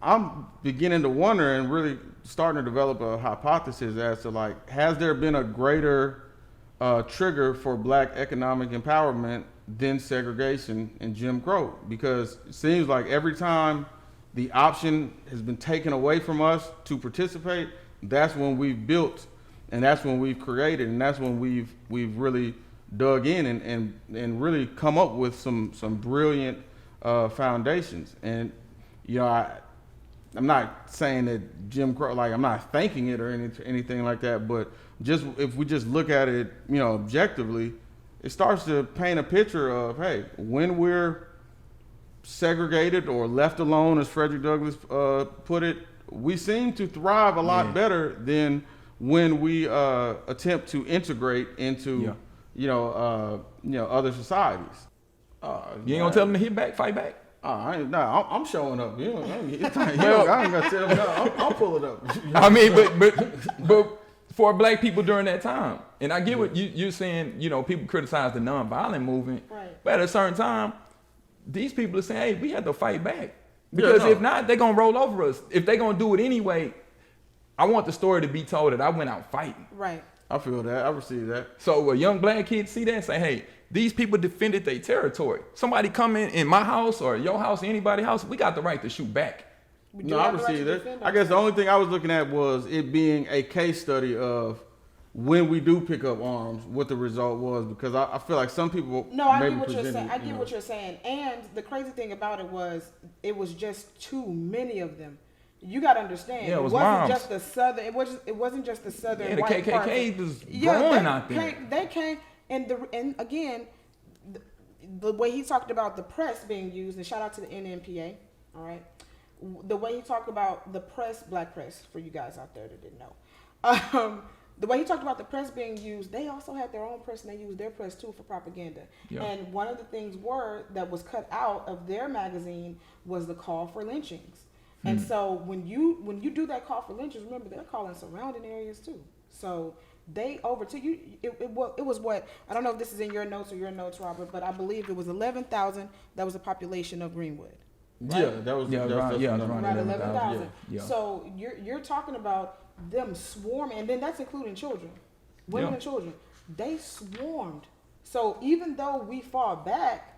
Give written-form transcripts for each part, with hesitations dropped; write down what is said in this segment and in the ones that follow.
I'm beginning to wonder and really starting to develop a hypothesis as to like, has there been a greater trigger for black economic empowerment than segregation and Jim Crow? Because it seems like every time the option has been taken away from us to participate, that's when we've built, and that's when we've created, and that's when we've really dug in and really come up with some brilliant foundations. And you know, I'm not saying that Jim Crow, like I'm not thanking it or anything like that, but just if we just look at it, you know, objectively, it starts to paint a picture of, hey, when we're segregated or left alone, as Frederick Douglass put it, we seem to thrive a lot better than when we attempt to integrate into, other societies. You ain't gonna tell them to hit back, fight back? I'm showing up. I ain't gonna tell them. No, I'll pull it up. I mean, but for black people during that time, and I get what you're saying. You know, people criticize the nonviolent movement, right. But at a certain time, these people are saying, "Hey, we have to fight back because if not, they're gonna roll over us. If they're gonna do it anyway, I want the story to be told that I went out fighting." Right. I feel that. I receive that. So a young black kid see that and say, "Hey, these people defended their territory. Somebody come in my house or your house, anybody's house, we got the right to shoot back." No, I receive that. I guess the only thing I was looking at was it being a case study of when we do pick up arms, what the result was, because I feel like some people. No, I get what you're saying. I get what you're saying, and the crazy thing about it was just too many of them. You got to understand, yeah, it wasn't moms. Just the southern. It wasn't just the southern. Yeah, the white KKK was growing out there. They came, and again, the way he talked about the press being used, and shout out to the NMPA, all right. The way he talked about the press, black press, for you guys out there that didn't know, the way he talked about the press being used, they also had their own press, and they used their press too for propaganda. Yeah. And one of the things that was cut out of their magazine was the call for lynchings. And so when you do that call for lynchings, remember they're calling surrounding areas too. So they overtook you. It was what, I don't know if this is in your notes or your notes, Robert, but I believe it was 11,000. That was the population of Greenwood. Right? Yeah, that was around 11,000. Yeah. So you're talking about them swarming, and then that's including children, women and children. They swarmed. So even though we fought back,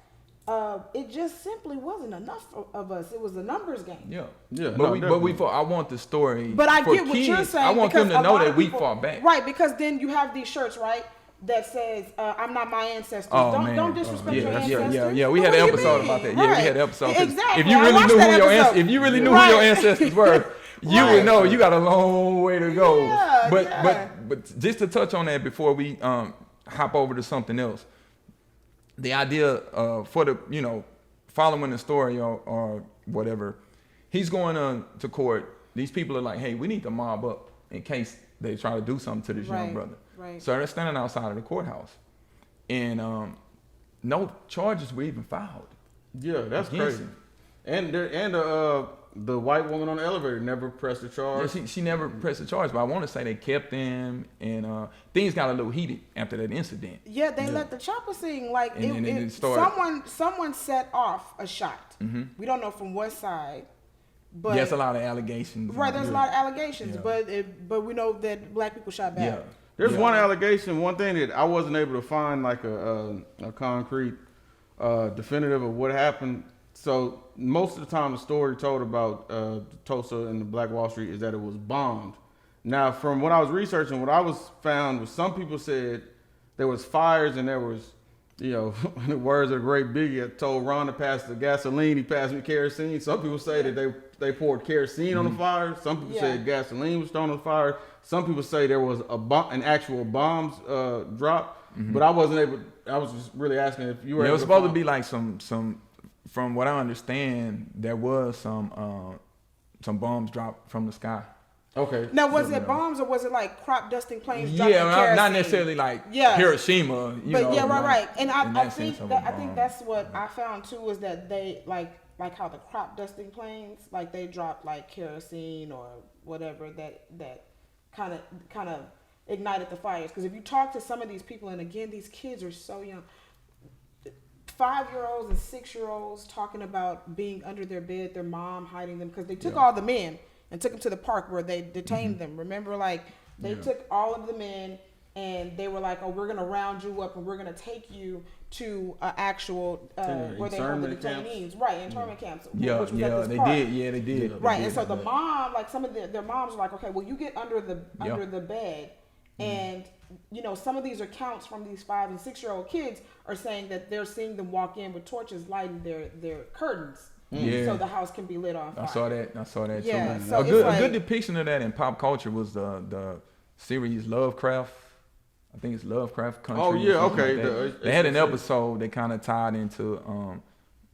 it just simply wasn't enough of us. It was a numbers game. Yeah. But we fought. I want the story. But I get kids. What you're saying. I want them to know that we fought back. Right, because then you have these shirts, right, that says, "I'm not my ancestors." Don't disrespect your ancestors. Yeah. We had an episode about that. Yeah, we had an episode. Exactly. If you really knew who your ancestors were, you would know. You got a long way to go. But just to touch on that before we hop over to something else. The idea for the, following the story or whatever, he's going to court. These people are like, hey, we need to mob up in case they try to do something to this young brother. Right. So they're standing outside of the courthouse. And no charges were even filed. Yeah, that's crazy. Him. And the white woman on the elevator never pressed a charge. Yeah, she never pressed a charge, but I want to say they kept him, and things got a little heated after that incident. Yeah, they let the chopper sing. Like someone set off a shot. Mm-hmm. We don't know from what side, but there's a lot of allegations. Right, there's a lot of allegations, but we know that black people shot back. Yeah. There's one allegation, one thing that I wasn't able to find like a concrete definitive of what happened. So most of the time the story told about Tulsa and the Black Wall Street is that it was bombed. Now, from what I was researching, what I was found was some people said there was fires and there was, in the words of the great Biggie, I told Ron to pass the gasoline, he passed me kerosene. Some people say that they poured kerosene on the fire. Some people said gasoline was thrown on the fire. Some people say there was an actual bombs drop. Mm-hmm. But I wasn't able, I was just really asking if you were able it was supposed to be like some from what I understand, there was some bombs dropped from the sky. Okay. Now, was it bombs or was it like crop dusting planes? Yeah, not necessarily like Hiroshima. Right. And I think that's what I found too, is that they like how the crop dusting planes, like they dropped like kerosene or whatever that kind of ignited the fires. Because if you talk to some of these people, and again, these kids are so young. 5-year-olds and 6-year-olds talking about being under their bed, their mom hiding them, because they took all the men and took them to the park where they detained them. Remember, like, they took all of the men and they were like, oh, we're going to round you up and we're going to take you to an actual, where they hold the detainees. Right, internment camps. Yeah, which was yeah, at this they park. did. Yeah, they did. Right, They and did. so the mom, like some of their moms were like, okay, well, you get under the bed, and you know, some of these accounts from these 5 and 6-year-old kids are saying that they're seeing them walk in with torches lighting their curtains, so the house can be lit on fire. I saw that Yeah, too. so a it's good like- depiction of that in pop culture was the series Lovecraft. I think it's Lovecraft Country. Oh, yeah, or something okay. like that. They had an episode that kind of tied into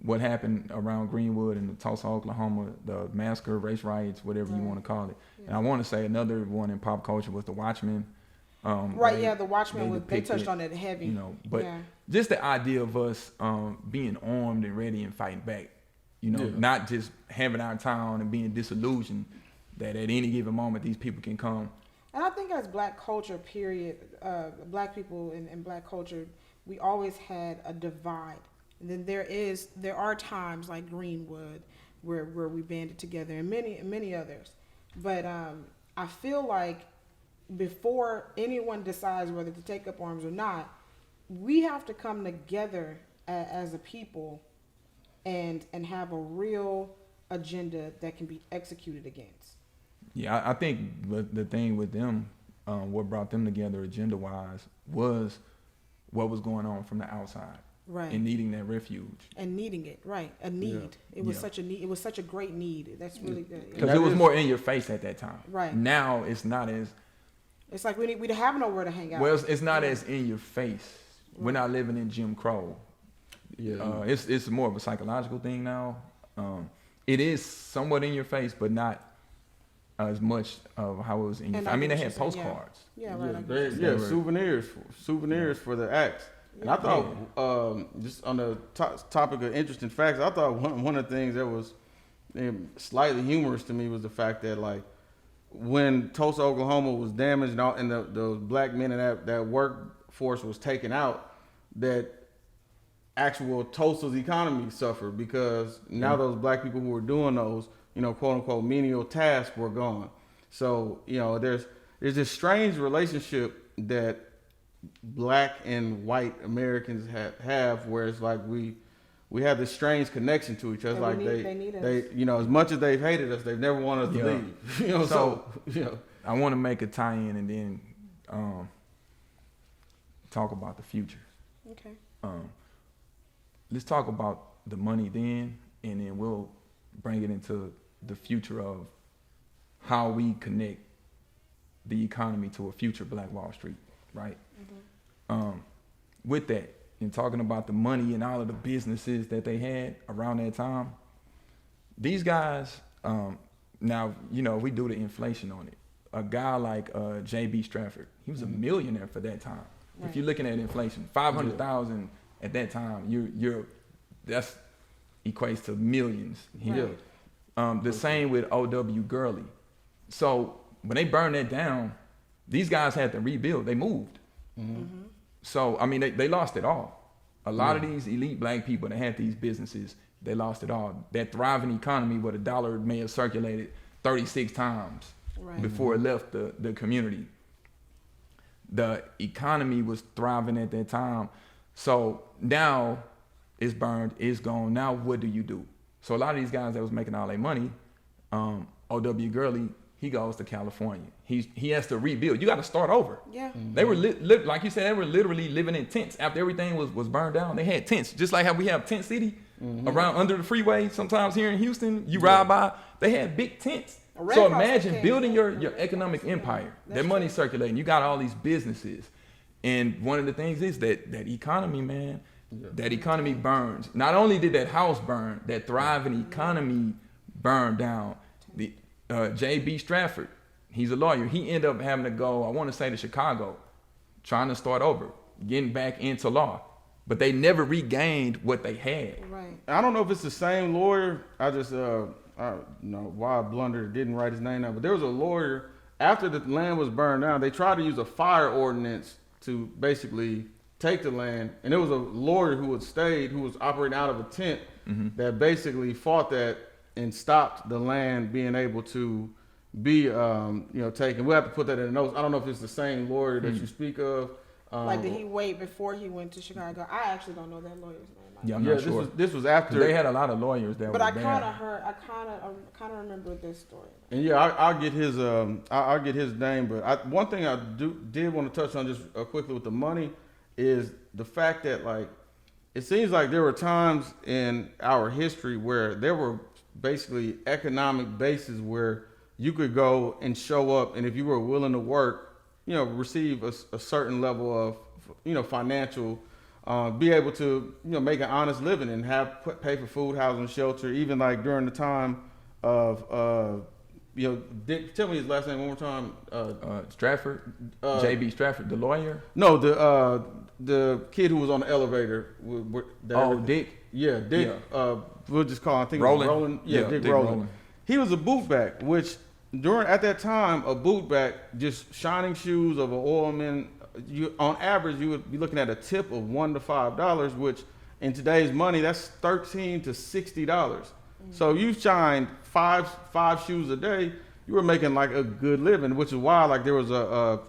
what happened around Greenwood and Tulsa, Oklahoma, the massacre, race riots, whatever you want to call it. And I want to say another one in pop culture was The Watchmen. The Watchmen they touched depicted, on it heavy. You know, but just the idea of us being armed and ready and fighting back. You know, not just having our town and being disillusioned that at any given moment these people can come. And I think as Black culture, period, Black people in Black culture, we always had a divide. And then there are times like Greenwood where we banded together, and many others. But I feel like before anyone decides whether to take up arms or not, we have to come together as a people and have a real agenda that can be executed against. Yeah, I think the thing with them, what brought them together agenda-wise was what was going on from the outside. Right. And needing that refuge. And needing it, right. A need. It was such a need. It was such a great need. That's really good. Because it was more in your face at that time. Right. Now it's not as... It's like we have nowhere to hang out. Well, it's not as in your face. Right. We're not living in Jim Crow. Yeah. It's more of a psychological thing now. It is somewhat in your face, but not as much of how it was in your face. I mean, they had postcards. Yeah, right. Souvenirs for the acts. And I thought, just on the topic of interesting facts, I thought one of the things that was slightly humorous to me was the fact that, like, when Tulsa, Oklahoma was damaged and the black men in that workforce was taken out, that actual Tulsa's economy suffered because now those black people who were doing those, you know, quote unquote menial tasks were gone. So, you know, there's this strange relationship that black and white Americans have where it's like we have this strange connection to each other. And like they need us. they, you know, as much as they've hated us, they've never wanted us to leave. You know, so you know. I want to make a tie-in and then talk about the future. Okay. Let's talk about the money then, and then we'll bring it into the future of how we connect the economy to a future Black Wall Street, right? Mm-hmm. With that, and talking about the money and all of the businesses that they had around that time, these guys, now, you know, we do the inflation on it. A guy like J.B. Stratford, he was a millionaire for that time. Right. If you're looking at inflation, 500,000 at that time, that's equates to millions. Right. The same with O.W. Gurley. So when they burned that down, these guys had to rebuild. They moved. Mm-hmm. So, I mean, they lost it all. A lot of these elite black people that had these businesses, they lost it all. That thriving economy where the dollar may have circulated 36 times before it left the community. The economy was thriving at that time. So now it's burned, it's gone. Now what do you do? So a lot of these guys that was making all their money, O.W. Gurley, he goes to California. He has to rebuild. You got to start over. Yeah. Mm-hmm. They were like you said, they were literally living in tents after everything was burned down. They had tents, just like how we have Tent City around under the freeway. Sometimes here in Houston, you ride by, they had big tents. So imagine building your economic empire. That money circulating. You got all these businesses, and one of the things is that economy, man. That economy burns. Not only did that house burn, that thriving economy burned down. The J.B. Stratford, he's a lawyer. He ended up having to go, I want to say, to Chicago, trying to start over, getting back into law. But they never regained what they had. Right. I don't know if it's the same lawyer. I just, I don't know why I blundered, didn't write his name down. But there was a lawyer, after the land was burned down, they tried to use a fire ordinance to basically take the land, and there was a lawyer who had stayed, who was operating out of a tent, that basically fought that and stopped the land being able to be taken. We'll have to put that in the notes. I don't know if it's the same lawyer that you speak of. Like, did he wait before he went to Chicago? I actually don't know that lawyer's name. Yeah, I'm not sure. This was after. They had a lot of lawyers that. But were I there. kind of remember this story. And yeah, I'll get his I'll get his name. But one thing I did want to touch on just quickly with the money is the fact that, like, it seems like there were times in our history where there were basically economic bases where you could go and show up, and if you were willing to work, receive a certain level of, financial, be able to, make an honest living and pay for food, housing, shelter, even like during the time of, Dick, tell me his last name one more time. Stratford, J.B. Stratford, the lawyer. No, the kid who was on the elevator. Dick. Yeah, Dick. Yeah. We'll just call him. I think Roland. It was Roland. Yeah, Dick Roland. Roland. He was a bootback, which at that time, a bootback, just shining shoes of an oilman, on average, you would be looking at a tip of $1 to $5, which in today's money, that's $13 to $60. So you shined five shoes a day, you were making like a good living, which is why like there was a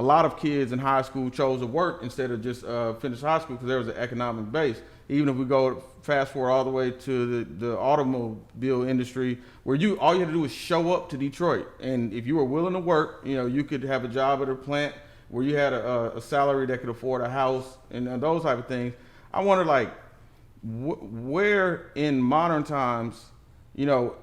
lot of kids in high school chose to work instead of just finish high school, because there was an economic base. Even if we go fast forward all the way to the automobile industry, where all you had to do was show up to Detroit, and if you were willing to work, you could have a job at a plant where you had a salary that could afford a house and those type of things. I wonder, like, where in modern times, will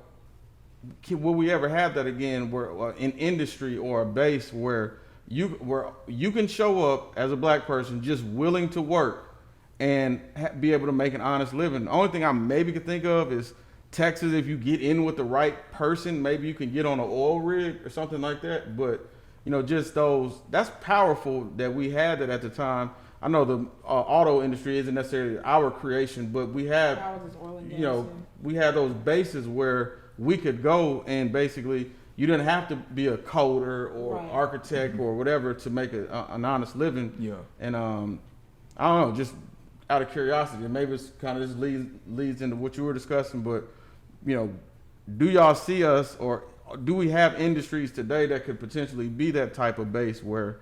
we ever have that again, where an industry or a base where you can show up as a black person just willing to work and be able to make an honest living? The only thing I maybe could think of is Texas. If you get in with the right person, maybe you can get on an oil rig or something like that. But just that's powerful that we had that at the time. I know the auto industry isn't necessarily our creation, but we had, we had those bases where we could go and basically you didn't have to be a coder or architect or whatever to make an honest living. Yeah. And I don't know, just out of curiosity, and maybe it's kind of just leads into what you were discussing, but do y'all see us, or do we have industries today that could potentially be that type of base where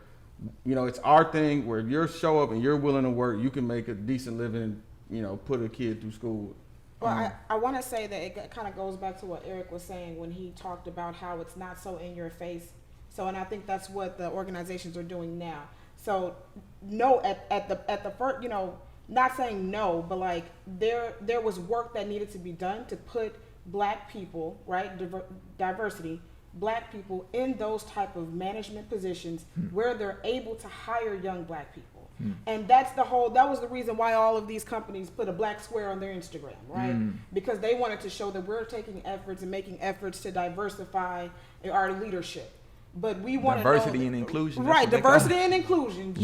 it's our thing, where if you show up and you're willing to work, you can make a decent living and put a kid through school? Well, I want to say that it kind of goes back to what Eric was saying when he talked about how it's not so in your face. So, and I think that's what the organizations are doing now. So, no, at the first, not saying no, but like there was work that needed to be done to put black people, right, diversity, black people in those type of management positions where they're able to hire young black people. And that was the reason why all of these companies put a black square on their Instagram, right? Because they wanted to show that we're taking efforts and making efforts to diversify our leadership. But we want diversity and inclusion, right? Diversity and inclusion.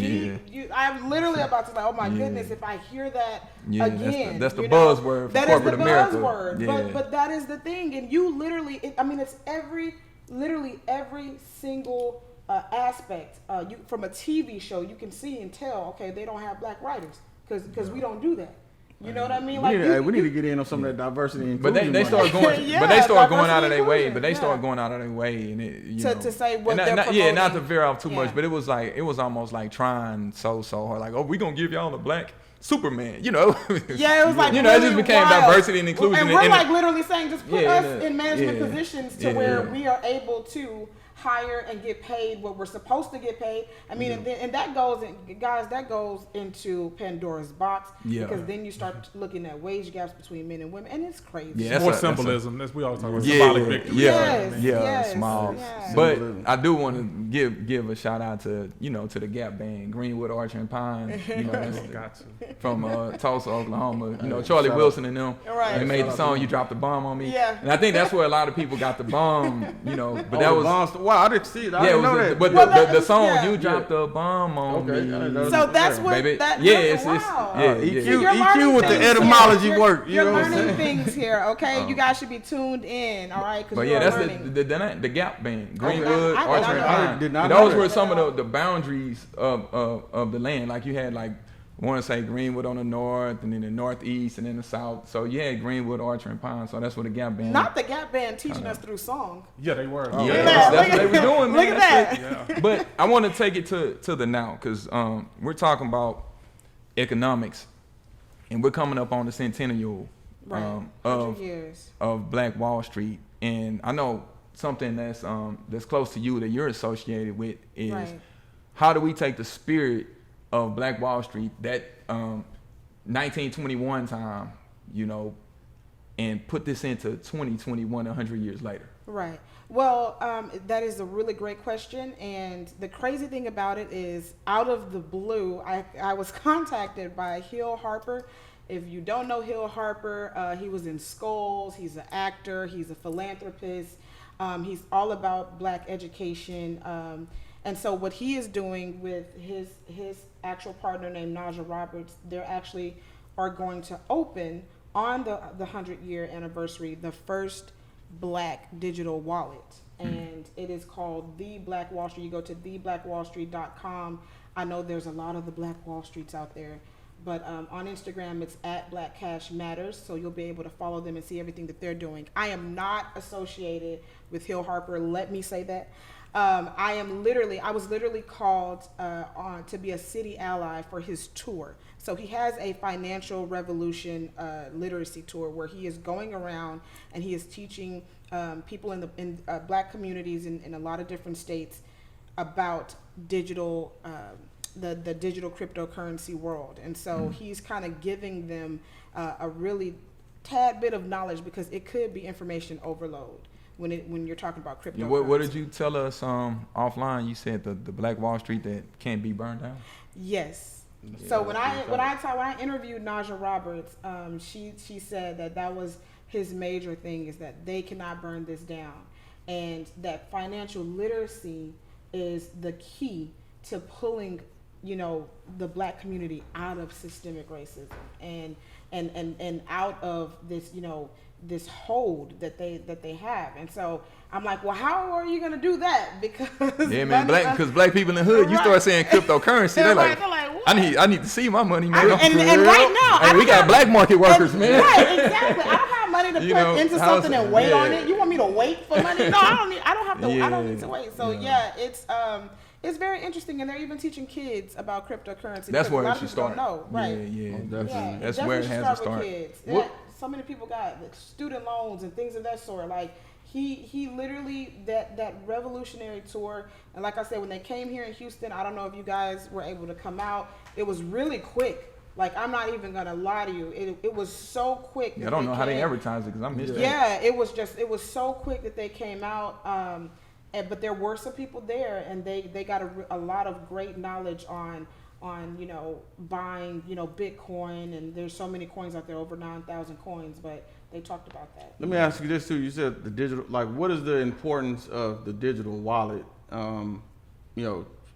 I'm literally about to say, oh my goodness, if I hear that again, that's the buzzword for corporate America. That is the buzzword. But that is the thing, and you literally, it's literally every single aspect. From a TV show, you can see and tell. Okay, they don't have black writers because we don't do that. You know what I mean? We need to get in on some of that diversity and inclusion. But they start going. But they start going out of their way. But they start going out of their way, and to say what they're promoting. Not to veer off too much, but it was almost like trying so hard. Like, oh, we gonna give y'all a black Superman, Yeah, it was like it just became wild. Diversity and inclusion. And we're like literally saying, just put us in management positions to where we are able to hire and get paid what we're supposed to get paid. I mean, and that goes into Pandora's box, because then you start looking at wage gaps between men and women, and it's crazy. Yeah, more symbolism. That's we always talk about symbolic victory. Small. Yes. But I do want to give a shout out to to the Gap Band, Greenwood, Archer and Pine. From Tulsa, Oklahoma. Charlie Wilson and them. Right. They made the song "You Dropped the Bomb on Me." Yeah. And I think that's where a lot of people got the bomb. But that was. Wow, I didn't see it. I didn't know that. But the song "You Dropped the Bomb on Me." So that's what baby. That. Wow. EQ with the etymology work. You're learning things here, okay? You guys should be tuned in, all right? But that's the Gap Band, Greenwood, Archer and Pine. Did not those were some of the boundaries of the land. Like you had I want to say Greenwood on the north, and then the northeast, and then the south. So yeah, Greenwood, Archer, and Pine. So that's what the Gap Band. Not the Gap Band teaching us through song. Yeah, they were. Oh, yeah, that's what they were doing, man. Look at that. Yeah. But I want to take it to the now, because we're talking about economics, and we're coming up on the centennial Right. 100 years. of Black Wall Street, and I know something that's close to you that you're associated with is Right. how do we take the spirit of Black Wall Street, that 1921 time, and put this into 2021, 100 years later? Right. Well, that is a really great question. And the crazy thing about it is, out of the blue, I was contacted by Hill Harper. If you don't know Hill Harper, he was in Skulls. He's an actor. He's a philanthropist. He's all about Black education. And so what he is doing with his actual partner named Naja Roberts, they're actually are going to open on the 100-year anniversary the first Black digital wallet. And it is called The Black Wall Street. You go to theblackwallstreet.com. I know there's a lot of the Black Wall Streets out there. But on Instagram, it's at Black Cash Matters, so you'll be able to follow them and see everything that they're doing. I am not associated with Hill Harper. Let me say that. I was literally called on to be a city ally for his tour. So he has a financial revolution literacy tour where he is going around and he is teaching people in Black communities in a lot of different states about digital. The digital cryptocurrency world. And so he's kind of giving them a really tad bit of knowledge, because it could be information overload when you're talking about cryptocurrency. What did you tell us offline? You said the Black Wall Street that can't be burned down? Yes. Yeah, So when I interviewed Naja Roberts, she said that was his major thing, is that they cannot burn this down, and that financial literacy is the key to pulling the Black community out of systemic racism and out of this this hold that they have. And so I'm like, well, how are you gonna do that? Because because Black people in the hood, you start saying cryptocurrency, they're like what? I need to see my money, man. And right now, we got black market workers, man. Right, exactly. I don't have money to put into something and wait on it. You want me to wait for money? No, I don't need. I don't have to. I don't need to wait. So it's very interesting, and they're even teaching kids about cryptocurrency. That's where a lot it should of people start. don't know, right? Yeah, definitely. That's where it has to start. With kids. So many people got student loans and things of that sort. Like he literally that revolutionary tour. And like I said, when they came here in Houston, I don't know if you guys were able to come out. It was really quick. Like, I'm not even gonna lie to you. It was so quick. I don't know how they advertise it, because I missed it. Yeah, it was so quick that they came out. But there were some people there, and they got a lot of great knowledge on buying Bitcoin, and there's so many coins out there, over 9,000 coins. But they talked about that. Let me ask you this too. You said the digital, like, what is the importance of the digital wallet?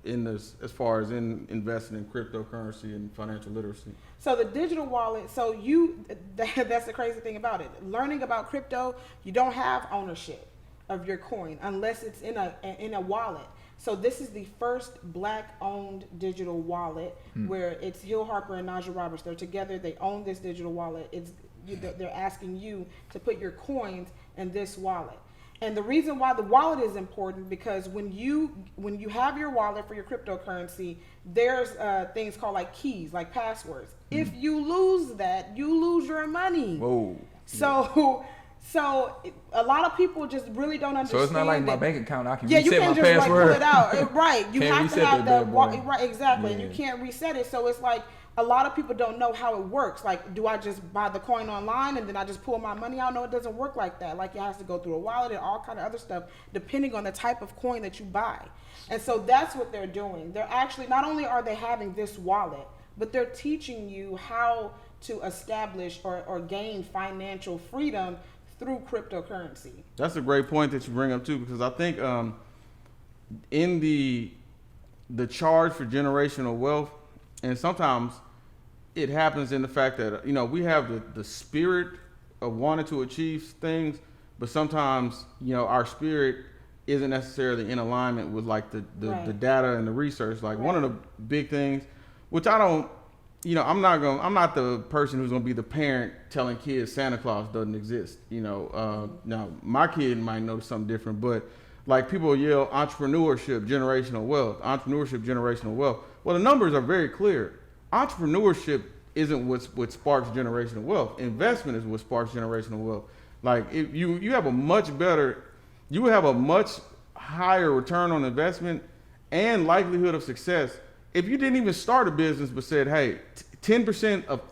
In this, as far as in investing in cryptocurrency and financial literacy. So the digital wallet, that's the crazy thing about it. Learning about crypto, you don't have ownership of your coin unless it's in a wallet. So this is the first Black-owned digital wallet where it's Hill Harper and Naja Roberts. They're together. They own this digital wallet. They're asking you to put your coins in this wallet. And the reason why the wallet is important, because when you have your wallet for your cryptocurrency, there's things called like keys, like passwords. If you lose that, you lose your money. Whoa. So a lot of people just really don't understand. So it's not like my bank account. I can you reset can't my just password. like pull it out. Right. You Can't have to reset have that that. bad boy. Right. Exactly. Yeah. And you can't reset it. So it's like a lot of people don't know how it works. Like, do I just buy the coin online and then I just pull my money out? No, it doesn't work like that. Like, it has to go through a wallet and all kind of other stuff, depending on the type of coin that you buy. And so that's what they're doing. They're actually, not only are they having this wallet, but they're teaching you how to establish or gain financial freedom through cryptocurrency. That's a great point that you bring up too, because I think in the charge for generational wealth, and sometimes it happens in the fact that we have the spirit of wanting to achieve things, but sometimes our spirit isn't necessarily in alignment with like the data and the research. Like one of the big things, which I don't I'm not the person who's gonna be the parent telling kids Santa Claus doesn't exist. Now my kid might know something different, but like people yell entrepreneurship, generational wealth. Well, the numbers are very clear. Entrepreneurship isn't what sparks generational wealth. Investment is what sparks generational wealth. Like if you have a much higher return on investment and likelihood of success if you didn't even start a business but said, hey, 10% of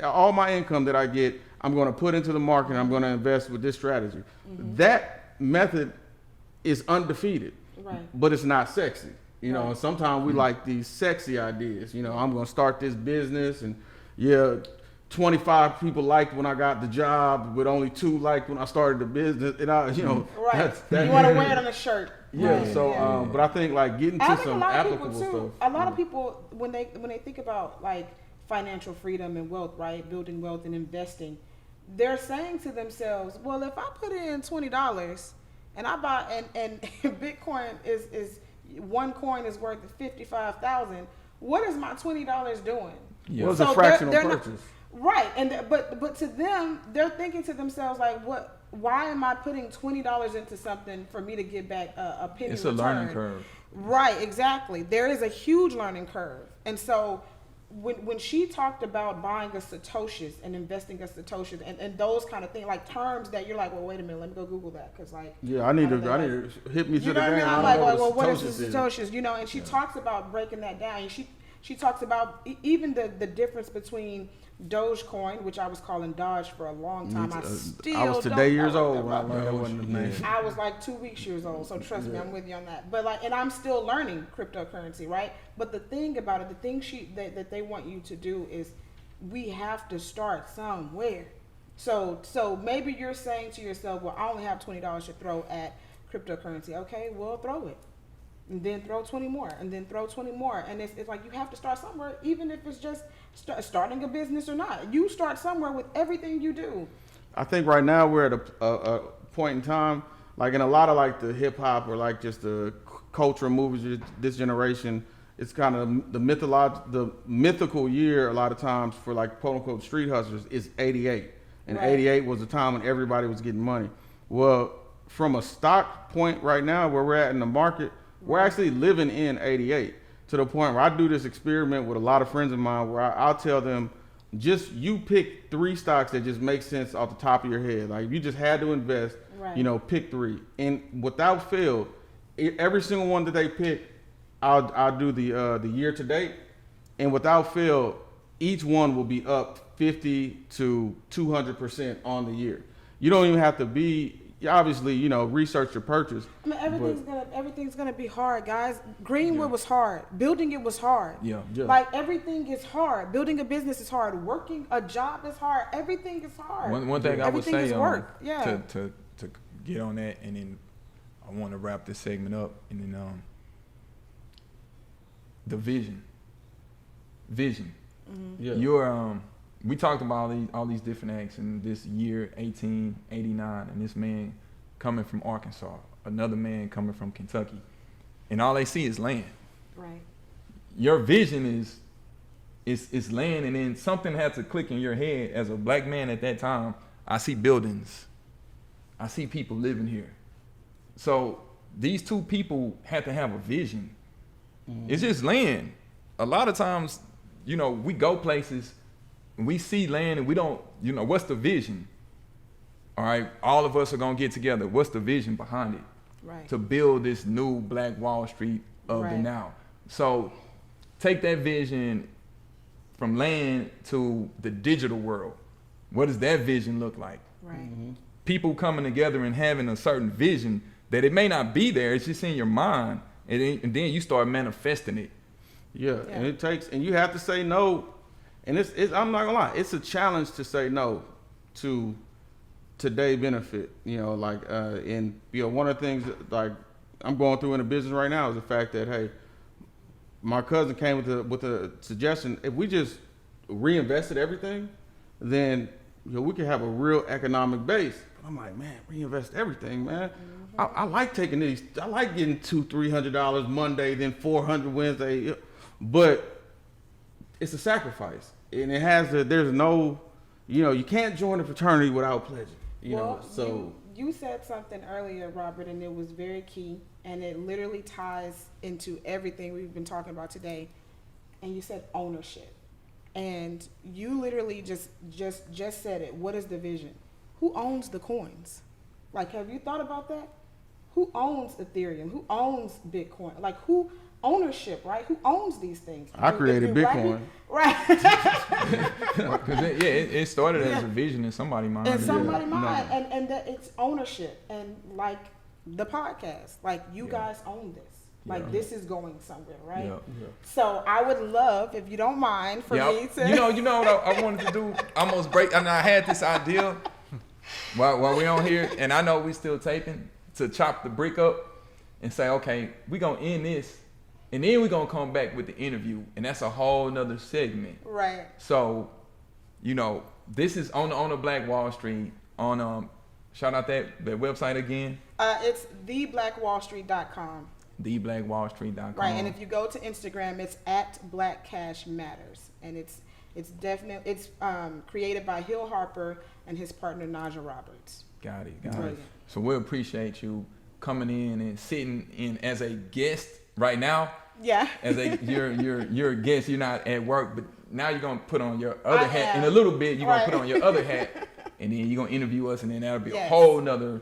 all my income that I get, I'm going to put into the market, I'm going to invest with this strategy. Mm-hmm. That method is undefeated, right. But it's not sexy. And sometimes we like these sexy ideas. I'm going to start this business and 25 people liked when I got the job, but only 2 liked when I started the business. And right. You want to wear it on a shirt. Yeah. Right. So, but I think like getting to some applicable stuff. A lot of people, when they think about like financial freedom and wealth, right, building wealth and investing, they're saying to themselves, well, if I put in $20 and I buy and Bitcoin is one coin is worth 55,000, what is my $20 doing? Yeah. What's a fractional purchase? Right, but to them, they're thinking to themselves like, what? Why am I putting $20 into something for me to get back a penny? It's return? A learning curve. Right, exactly. There is a huge learning curve, and so when she talked about buying a satoshis and investing a satoshis and those kind of things, like terms that you're like, well, wait a minute, let me go Google that because like I need to hit me to the game. I'm like, well, what is the satoshis? And she talks about breaking that down, and she talks about even the difference between Dogecoin, which I was calling Dodge for a long time. I was today years old when I learned that wasn't the name. I was like 2 weeks years old, so trust me, I'm with you on that. But like, and I'm still learning cryptocurrency, right? But the thing about it, the thing that they want you to do is, we have to start somewhere. So maybe you're saying to yourself, well, I only have $20 to throw at cryptocurrency. Okay, well, throw it. And then throw 20 more, and then throw 20 more. And it's like you have to start somewhere, even if it's just starting a business or not. You start somewhere with everything you do. I think right now we're at a point in time, like in a lot of like the hip hop or like just the culture movies, this generation, it's kind of the mythical year a lot of times for like quote unquote street hustlers is 88. And right. 88 was the time when everybody was getting money. Well, from a stock point right now where we're at in the market, we're actually living in 88 to the point where I do this experiment with a lot of friends of mine where I'll tell them, just you pick 3 stocks that just make sense off the top of your head. Like if you just had to invest, right. Pick 3. And without fail, every single one that they pick, I'll do the year to date. And without fail, each one will be up 50 to 200% on the year. You don't even have to be, obviously, research your purchase. I mean, everything's gonna be hard, guys. Greenwood was hard. Building it was hard. Yeah. Like everything is hard. Building a business is hard. Working a job is hard. Everything is hard. One thing I would say, to get on that, and then I want to wrap this segment up, and then the vision. Mm-hmm. Yeah. We talked about all these different acts in this year, 1889, and this man coming from Arkansas, another man coming from Kentucky, and all they see is land. Right. Your vision is land, and then something had to click in your head as a black man at that time. I see buildings. I see people living here. So these 2 people had to have a vision. Mm-hmm. It's just land. A lot of times, we go places, we see land and we don't, what's the vision? All right, all of us are gonna get together. What's the vision behind it? Right. To build this new Black Wall Street of the now. So take that vision from land to the digital world. What does that vision look like? Right. Mm-hmm. People coming together and having a certain vision that it may not be there, it's just in your mind, and then you start manifesting it. Yeah. And you have to say no. And it's I'm not gonna lie, it's a challenge to say no to today benefit. One of the things that, like I'm going through in the business right now is the fact that, hey, my cousin came with a suggestion. If we just reinvested everything, then we could have a real economic base. But I'm like, man, reinvest everything, man. Mm-hmm. I like taking these. I like getting $200-300 Monday, then $400 Wednesday, but it's a sacrifice, and it has there's no, you can't join a fraternity without pledging. So you said something earlier, Robert, and it was very key, and it literally ties into everything we've been talking about today. And you said ownership, and you literally just said it. What is the vision? Who owns the coins? Like, have you thought about that? Who owns Ethereum? Who owns Bitcoin? Like, who ownership, right? Who owns these things? I created Bitcoin. Right. Because it started as a vision in somebody's mind. In somebody's mind. And that it's ownership. And like the podcast, like you guys own this. Like this is going somewhere, right? Yeah. So I would love, if you don't mind, for me to you know what I wanted to do? Almost break. And I had this idea while we on here, and I know we still taping, to chop the brick up and say, okay, we gonna end this, and then we gonna come back with the interview, and that's a whole nother segment. Right. So, this is on the Black Wall Street. On shout out that website again. It's theblackwallstreet.com. theblackwallstreet.com. Right, and if you go to Instagram, it's @BlackCashMatters, and it's definitely created by Hill Harper and his partner Naja Roberts. Got it. So we appreciate you coming in and sitting in as a guest right now. Yeah. As you're a guest, you're not at work, but now you're gonna put on your other hat in a little bit. You're gonna put on your other hat, and then you're gonna interview us, and then that'll be a whole nother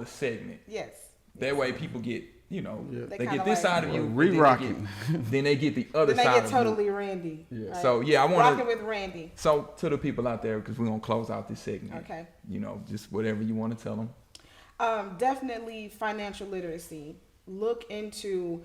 segment. Yes. That way people get, they get this like side of you, re-rocking. then they get the other Then side they of get totally Randy. you. Right? So I want rocking with Randy. So to the people out there, because we're gonna close out this segment. Okay. Just whatever you want to tell them. Definitely financial literacy. Look into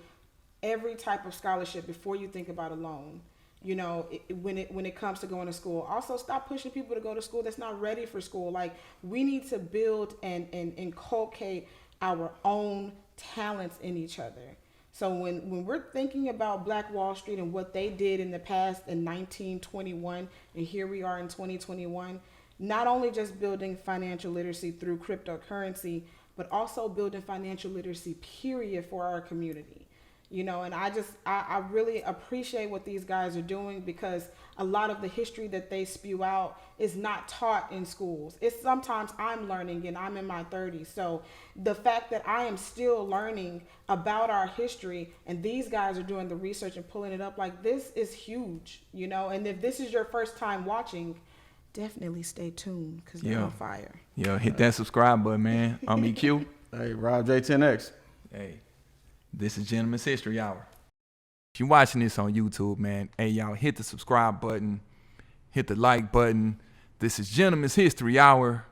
every type of scholarship before you think about a loan. When it comes to going to school. Also, stop pushing people to go to school that's not ready for school. Like, we need to build and inculcate our own talents in each other. So when we're thinking about Black Wall Street and what they did in the past in 1921, and here we are in 2021, not only just building financial literacy through cryptocurrency, but also building financial literacy, period, for our community. And I really appreciate what these guys are doing, because a lot of the history that they spew out is not taught in schools. It's sometimes I'm learning, and I'm in my 30s. So the fact that I am still learning about our history, and these guys are doing the research and pulling it up, like, this is huge, and if this is your first time watching, definitely stay tuned, because they're on fire. Yeah, hit that subscribe button, man. I'm EQ. Hey, Rob J10X. Hey, this is Gentleman's History Hour. If you're watching this on YouTube, man, hey, y'all, hit the subscribe button, hit the like button. This is Gentleman's History Hour.